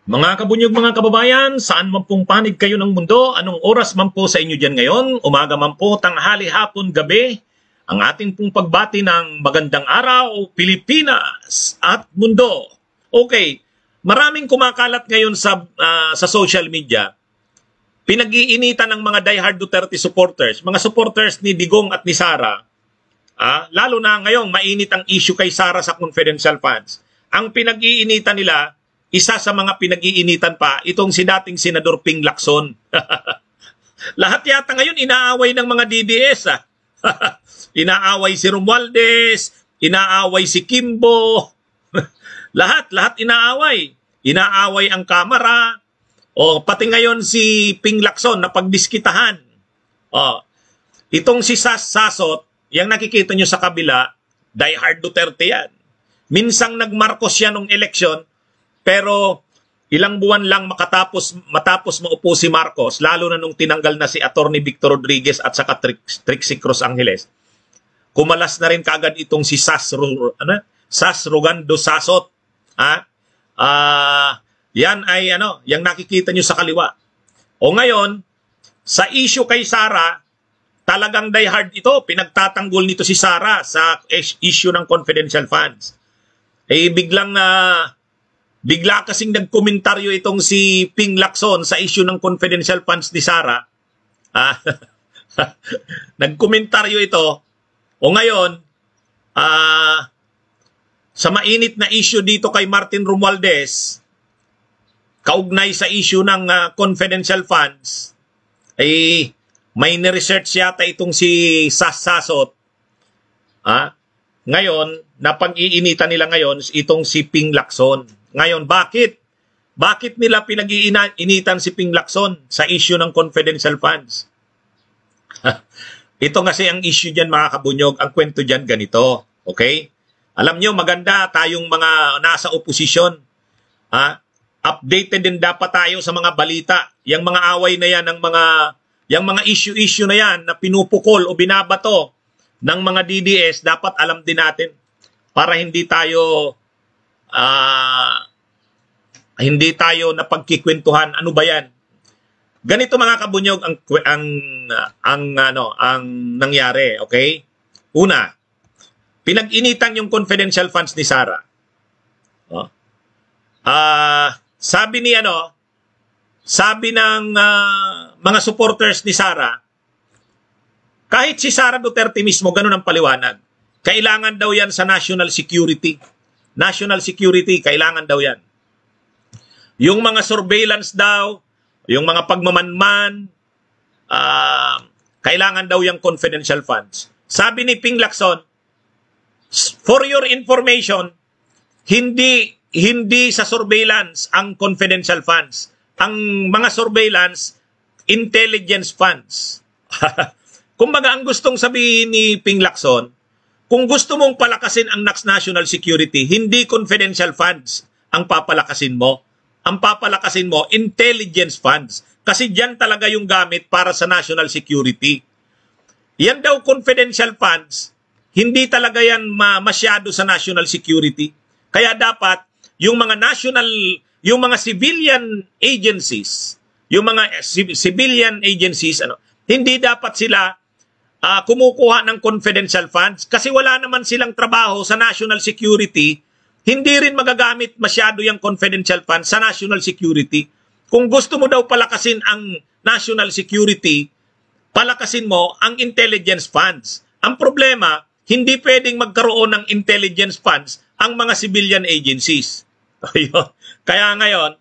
Mga kabunyog, mga kababayan, saan man pong panig kayo ng mundo, anong oras man po sa inyo dyan ngayon, umaga man po, tanghali, hapon, gabi, ang ating pong pagbati ng magandang araw, Pilipinas at mundo. Okay, maraming kumakalat ngayon sa social media, pinag-iinitan ng mga diehard Duterte supporters, mga supporters ni Digong at ni Sara, lalo na ngayong mainit ang issue kay Sara sa confidential funds. Ang pinag-iinitan nila, isa sa mga pinag-iinitan pa, itong si dating Senador Ping Lacson. Lahat yata ngayon inaaway ng mga DDS. Inaaway si Romualdez, inaaway si Kimbo. lahat inaaway. Inaaway ang Kamara. O pati ngayon si Ping Lacson na pagdiskitahan. Itong si Sasot, yung nakikita nyo sa kabila, diehard Duterte yan. Minsang nag-Marcos yan nung eleksyon, pero ilang buwan lang matapos maupo si Marcos, lalo na nung tinanggal na si Attorney Victor Rodriguez at saka Trixie Cruz Angeles, kumalas na rin kaagad itong si Sas Rogando Sasot. Yan ay yung nakikita nyo sa kaliwa. O ngayon, sa issue kay Sara, talagang diehard ito. Pinagtatanggol nito si Sara sa issue ng confidential funds. Bigla kasing nagkomentaryo itong si Ping Lacson sa issue ng confidential funds ni Sara. Nagkomentaryo ito. O ngayon, sa mainit na issue dito kay Martin Romualdez, kaugnay sa issue ng confidential funds, may ni-research yata itong si Sasot. Ngayon, napag-iinitan nila ngayon itong si Ping Lacson. Ngayon, bakit? Bakit nila pinag-iinitan si Ping Lacson sa issue ng confidential funds? Ito kasi ang issue dyan, mga kabunyog. Ang kwento dyan ganito. Okay? Alam nyo, maganda tayong mga nasa oposisyon. Updated din dapat tayo sa mga balita. Yang mga away na yan, yung mga issue na yan na pinupukol o binabato ng mga DDS, dapat alam din natin para hindi tayo napagkikwentuhan. Ano ba yan? Ganito, mga kabunyog, ang nangyari, okay? Una, pinag-initan yung confidential funds ni Sara. Sabi ng mga supporters ni Sara, kahit si Sara Duterte mismo, ganun ang paliwanag. Kailangan daw yan sa national security. National security, kailangan daw yan. Yung mga surveillance daw, yung mga pagmamanman, kailangan daw yung confidential funds. Sabi ni Ping Lacson, for your information, hindi sa surveillance ang confidential funds. Ang mga surveillance, intelligence funds. Kumbaga, ang gustong sabihin ni Ping Lacson, kung gusto mong palakasin ang national security, hindi confidential funds ang papalakasin mo. Ang papalakasin mo, intelligence funds. Kasi diyan talaga yung gamit para sa national security. Yan daw confidential funds, hindi talaga yan masyado sa national security. Kaya dapat, yung mga civilian agencies, hindi dapat sila kumukuha ng confidential funds kasi wala naman silang trabaho sa national security. Hindi rin magagamit masyado yung confidential funds sa national security. Kung gusto mo daw palakasin ang national security, palakasin mo ang intelligence funds. Ang problema, hindi pwedeng magkaroon ng intelligence funds ang mga civilian agencies. Kaya ngayon,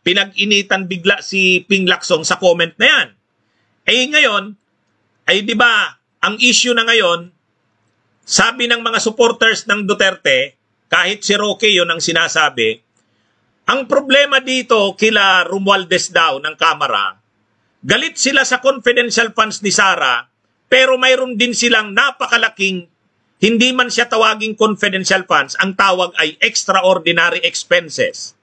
pinag-initan bigla si Ping Lacson sa comment na yan. Ngayon, di ba, ang issue na ngayon, sabi ng mga supporters ng Duterte, kahit si Roque yun ang sinasabi, ang problema dito kila Romualdez daw ng Kamara, galit sila sa confidential funds ni Sara, pero mayroon din silang napakalaking, hindi man siya tawaging confidential funds, ang tawag ay extraordinary expenses.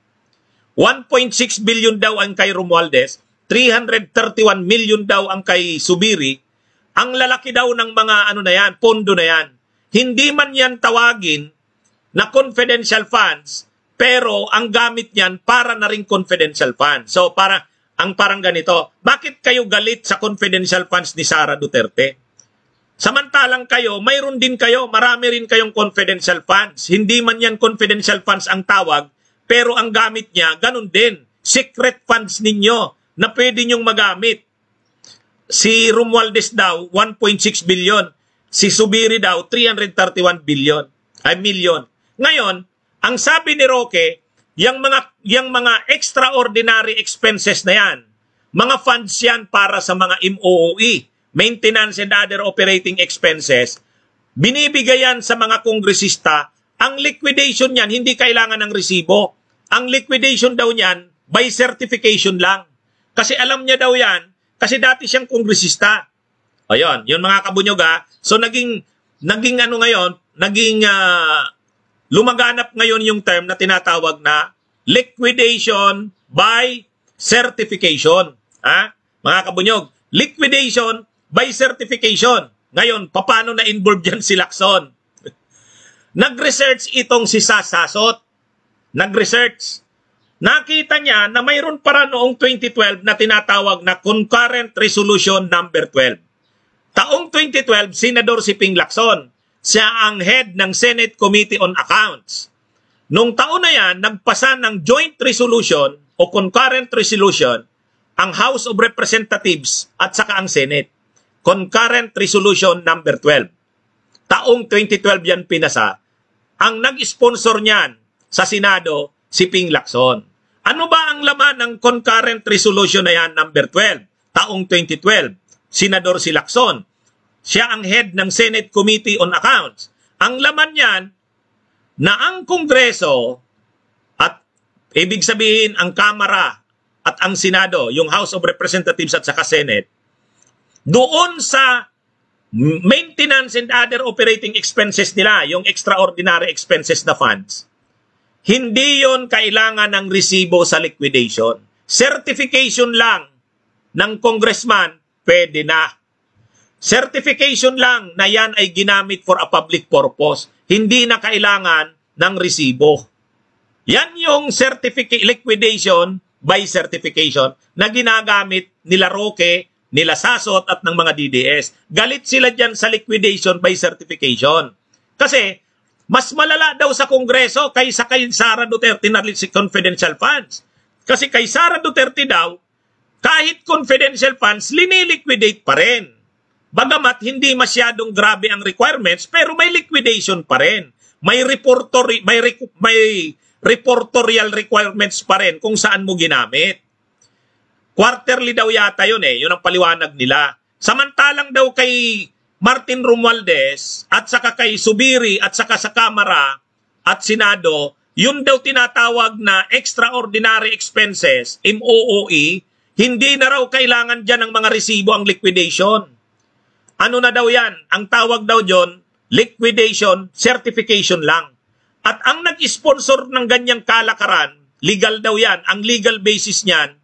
1.6 billion daw ang kay Romualdez, 331 million daw ang kay Subiri. Ang lalaki daw ng mga pondo na yan. Hindi man yan tawagin na confidential funds, pero ang gamit niyan para na ring confidential funds. So parang ganito, bakit kayo galit sa confidential funds ni Sara Duterte? Samantalang kayo, mayroon din kayo, marami rin kayong confidential funds. Hindi man yan confidential funds ang tawag, pero ang gamit niya, ganun din. Secret funds ninyo na pwede nyong magamit. Si Romualdez daw, 1.6 billion. Si Subiri daw, 331 million. Ngayon, ang sabi ni Roque, yung mga extraordinary expenses na yan, mga funds yan para sa mga MOOE, maintenance and other operating expenses, binibigay yan sa mga kongresista. Ang liquidation yan, hindi kailangan ng resibo. Ang liquidation daw niyan, by certification lang. Kasi alam niya daw yan, kasi dati siyang kongresista. Ayun, yun mga kabunyog ha. So naging ano ngayon, lumaganap ngayon yung term na tinatawag na liquidation by certification. Ha? Mga kabunyog, liquidation by certification. Ngayon, paano na-involve dyan si Lacson? Nag-research itong si Sasasot. Nag-research. Nakita niya na mayroon para noong 2012 na tinatawag na Concurrent Resolution number 12. Taong 2012, Senador si Ping Lacson. Siya ang head ng Senate Committee on Accounts. Noong taon na yan, nagpasa ng joint resolution o concurrent resolution ang House of Representatives at saka ang Senate. Concurrent Resolution number 12. Taong 2012 yan pinasa. Ang nag-sponsor niyan sa Senado, si Ping Lacson. Ano ba ang laman ng Concurrent Resolution na yan number 12? Taong 2012, Senador si Lacson. Siya ang head ng Senate Committee on Accounts. Ang laman niyan na ang Kongreso at ibig sabihin ang Kamara at ang Senado, yung House of Representatives at saka Senate, doon sa maintenance and other operating expenses nila, yung extraordinary expenses na funds, hindi yon kailangan ng resibo sa liquidation. Certification lang ng congressman, pwede na. Certification lang na yan ay ginamit for a public purpose. Hindi na kailangan ng resibo. Yan yung liquidation by certification na ginagamit nila Roque, nila Sasot at ng mga DDS. Galit sila dyan sa liquidation by certification. Kasi mas malala daw sa Kongreso kaysa kay Sara Duterte na si confidential funds. Kasi kay Sara Duterte daw, kahit confidential funds, liniliquidate pa rin. Bagamat hindi masyadong grabe ang requirements, pero may liquidation pa rin. May reportorial requirements pa rin kung saan mo ginamit. Quarterly daw yata yun eh. Yun ang paliwanag nila. Samantalang daw kay Martin Romualdez at saka kay Subiri at saka sa Kamara at Senado, yun daw tinatawag na extraordinary expenses, MOOE, hindi na raw kailangan dyan ng mga resibo ang liquidation. Ano na daw yan? Ang tawag daw dyan, liquidation certification lang. At ang nag-sponsor ng ganyang kalakaran, legal daw yan, ang legal basis niyan,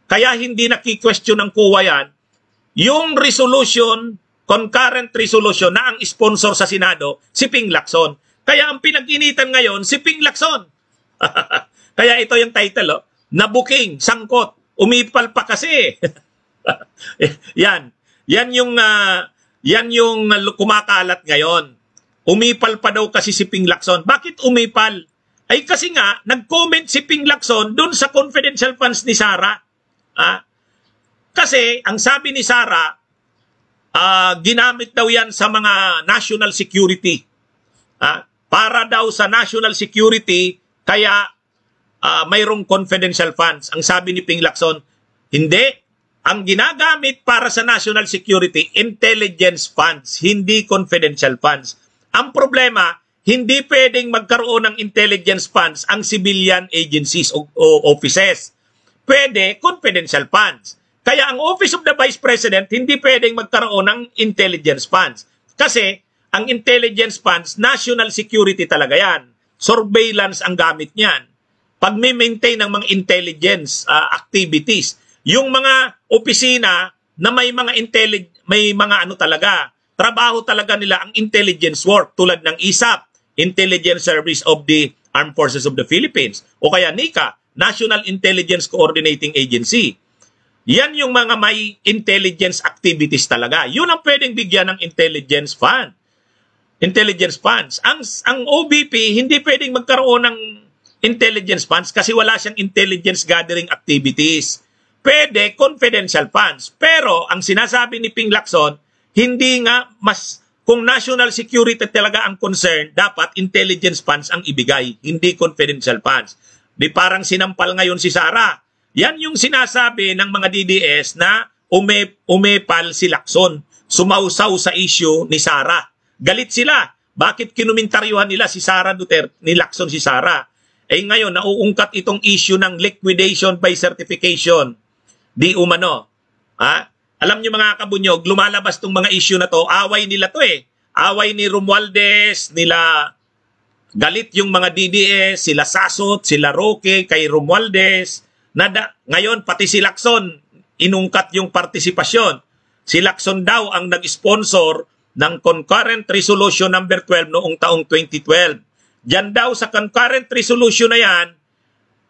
kaya hindi naki-question ng COA yan, yung resolution, concurrent resolution na ang sponsor sa Senado, si Ping Lacson. Kaya ang pinag-initan ngayon, si Ping Lacson. Kaya ito yung title, nabuking, sangkot, umipal pa kasi. Yan. Yan yung kumakalat ngayon. Umipal pa daw kasi si Ping Lacson. Bakit umipal? Ay kasi nga, nag-comment si Ping Lacson dun sa confidential funds ni Sara. Kasi, ang sabi ni Sara, ginamit daw yan sa mga national security. Para daw sa national security, kaya mayroong confidential funds. Ang sabi ni Ping Lacson, hindi. Ang ginagamit para sa national security, intelligence funds, hindi confidential funds. Ang problema, hindi pwedeng magkaroon ng intelligence funds ang civilian agencies o offices. Pwede confidential funds. Kaya ang Office of the Vice President, hindi pwedeng magkaroon ng intelligence funds. Kasi ang intelligence funds, national security talaga yan. Surveillance ang gamit niyan. Pag may maintain ng mga intelligence activities, yung mga opisina na may mga trabaho talaga nila ang intelligence work tulad ng ISAP, Intelligence Service of the Armed Forces of the Philippines. O kaya NICA, National Intelligence Coordinating Agency. Yan yung mga may intelligence activities talaga. Yun ang pwedeng bigyan ng intelligence fund. Intelligence funds. Ang OBP, hindi pwedeng magkaroon ng intelligence funds kasi wala siyang intelligence gathering activities. Pwede confidential funds. Pero ang sinasabi ni Ping Lacson, hindi nga kung national security talaga ang concern, dapat intelligence funds ang ibigay, hindi confidential funds. Di parang sinampal ngayon si Sara. Yan yung sinasabi ng mga DDS na umepal si Lacson. Sumausaw sa issue ni Sara. Galit sila. Bakit kinumintaryuhan nila si Sara Duterte, ni Lacson si Sara? Eh ngayon, nauungkat itong issue ng liquidation by certification. Di umano. Alam niyo mga kabunyog, lumalabas tong mga issue na to. Away nila to eh. Away ni Romualdez, nila galit yung mga DDS, sila Sasot, sila Roque, kay Romualdez. Ngayon, pati si Lacson, inungkat yung partisipasyon. Si Lacson daw ang nag-sponsor ng Concurrent Resolution number 12 noong taong 2012. Diyan daw sa Concurrent Resolution na yan,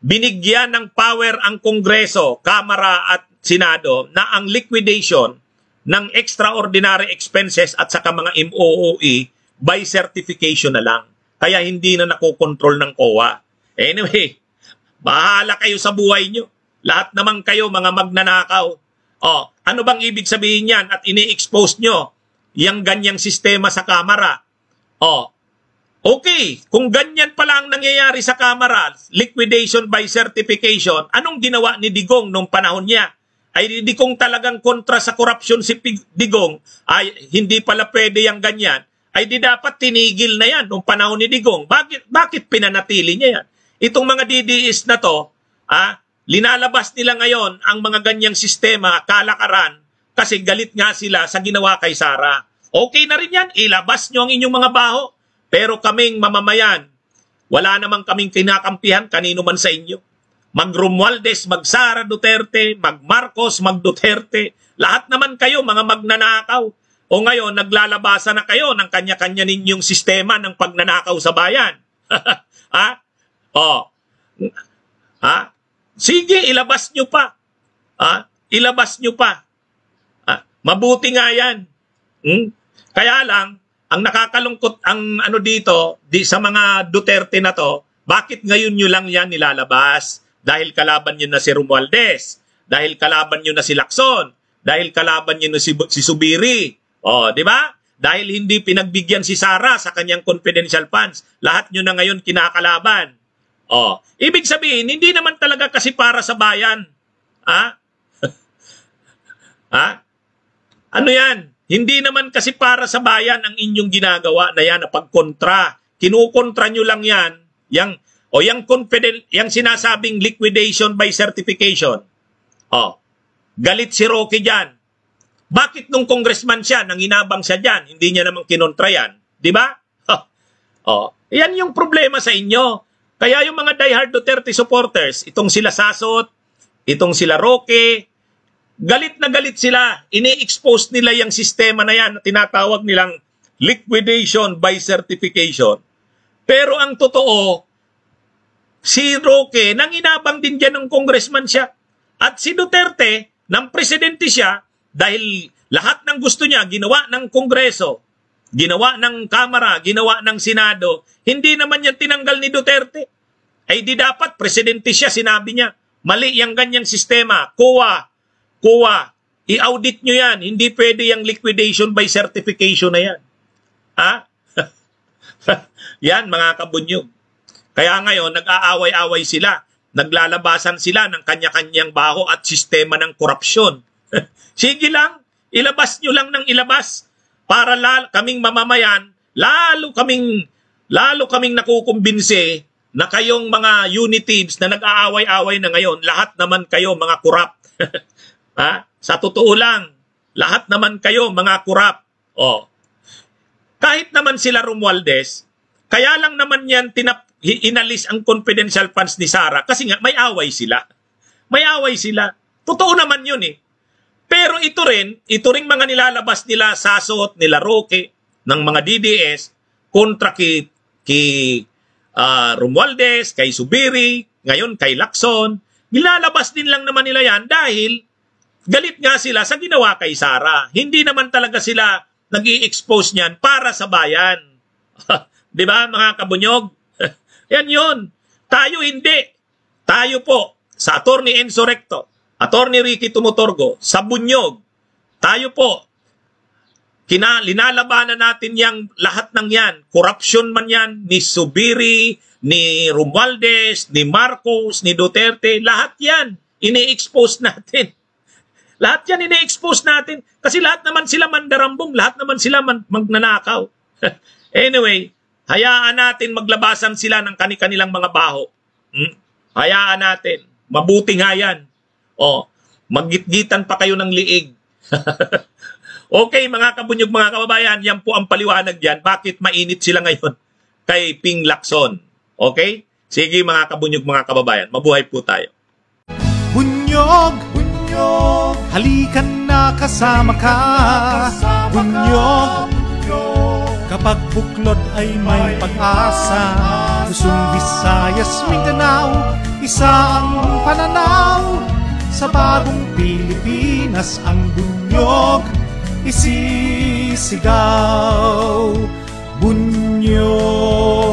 binigyan ng power ang Kongreso, Kamara at Senado na ang liquidation ng extraordinary expenses at saka mga MOOE by certification na lang. Kaya hindi na nakokontrol ng COA. Anyway, bahala kayo sa buhay nyo. Lahat naman kayo mga magnanakaw. Ano bang ibig sabihin yan at ini-expose nyo yung ganyang sistema sa Kamara? Okay, kung ganyan pala ang nangyayari sa Kamara, liquidation by certification, anong ginawa ni Digong nung panahon niya? Ay hindi kung talagang kontra sa corruption si Digong, ay hindi pala pwede yung ganyan, ay di dapat tinigil na yan nung panahon ni Digong. Bakit pinanatili niya yan? Itong mga DDS na to, linalabas nila ngayon ang mga ganyang sistema, kalakaran, kasi galit nga sila sa ginawa kay Sara. Okay na rin yan, ilabas nyo ang inyong mga baho. Pero kaming mamamayan, wala namang kaming kinakampihan kanino man sa inyo. Mag-Romualdez, mag-Sara Duterte, mag-Marcos, mag-Duterte, lahat naman kayo mga magnanakaw. O ngayon, naglalabasan na kayo ng kanya-kanya ninyong sistema ng pagnanakaw sa bayan. Sige, ilabas nyo pa. Ilabas nyo pa. Mabuti nga yan. Kaya lang, ang nakakalungkot ang dito, sa mga Duterte na to, bakit ngayon nyo lang yan nilalabas? Dahil kalaban nyo na si Romualdez, dahil kalaban nyo na si Lacson, dahil kalaban nyo na si Subiri. Di ba? Dahil hindi pinagbigyan si Sara sa kanyang confidential funds, lahat nyo na ngayon kinakalaban. Ibig sabihin, hindi naman talaga kasi para sa bayan. Ano yan? Hindi naman kasi para sa bayan ang inyong ginagawa na yan na pagkontra. Kinukontra nyo lang yan. Yung sinasabing liquidation by certification. Galit si Roque dyan. Bakit nung congressman siya, nanginabang siya dyan, hindi niya naman kinontra yan? Di ba? Yan yung problema sa inyo. Kaya yung mga diehard Duterte supporters, itong sila Sasot, itong sila Roque, galit na galit sila. Ini-expose nila yung sistema na yan na tinatawag nilang liquidation by certification. Pero ang totoo, si Roque, nanginabang din dyan ng congressman siya. At si Duterte, ng presidente siya, dahil lahat ng gusto niya, ginawa ng Kongreso, ginawa ng Kamara, ginawa ng Senado, hindi naman yan tinanggal ni Duterte. Ay di dapat, presidente siya, sinabi niya, mali yung ganyang sistema, COA, i-audit nyo yan. Hindi pwede yung liquidation by certification na yan. Yan, mga kabunyog. Kaya ngayon, nag-aaway-away sila. Naglalabasan sila ng kanya-kanyang baho at sistema ng korupsyon. Sige lang, ilabas nyo lang ng ilabas para kaming mamamayan, lalo kaming nakukumbinse na kayong mga unitives na nag-aaway-away na ngayon, lahat naman kayo mga korap. Sa totoo lang, lahat naman kayo mga kurap. Kahit naman sila Romualdez, kaya lang naman yan inalis ang confidential funds ni Sara kasi nga may away sila. May away sila. Totoo naman yun eh. Pero ito rin mga nilalabas nila Sasot, nila Roque, ng mga DDS kontra kay kay Romualdez, kay Zubiri, ngayon kay Lacson. Nilalabas din lang naman nila yan dahil galit nga sila sa ginawa kay Sara. Hindi naman talaga sila nag-i-expose niyan para sa bayan. Di ba mga kabunyog? Yan yun. Tayo hindi. Tayo po sa Attorney Enzo Recto, Attorney Ricky Tumutorgo, sa Bunyog, tayo po linalabanan natin yang lahat ng yan. Corruption man yan, ni Zubiri, ni Romualdez, ni Marcos, ni Duterte, lahat yan ini-expose natin. Lahat yan ini-expose natin kasi lahat naman sila mandarambong, lahat naman sila magnanakaw. Anyway, hayaan natin maglabasan sila ng kani-kanilang mga baho. Hayaan natin. Mabuti nga yan. Maggitgitan pa kayo ng liig. Okay, mga kabunyog, mga kababayan, yan po ang paliwanag dyan. Bakit mainit sila ngayon kay Ping Lacson? Okay? Sige, mga kabunyog, mga kababayan, mabuhay po tayo. Bunyog, bunyog, halikan na kasama ka. Bunyog, kapag buklod ay may pag-asa. Luzon, Visayas, Mindanao, isa ang pananaw. Sa bagong Pilipinas ang bunyog isisigaw. Bunyog.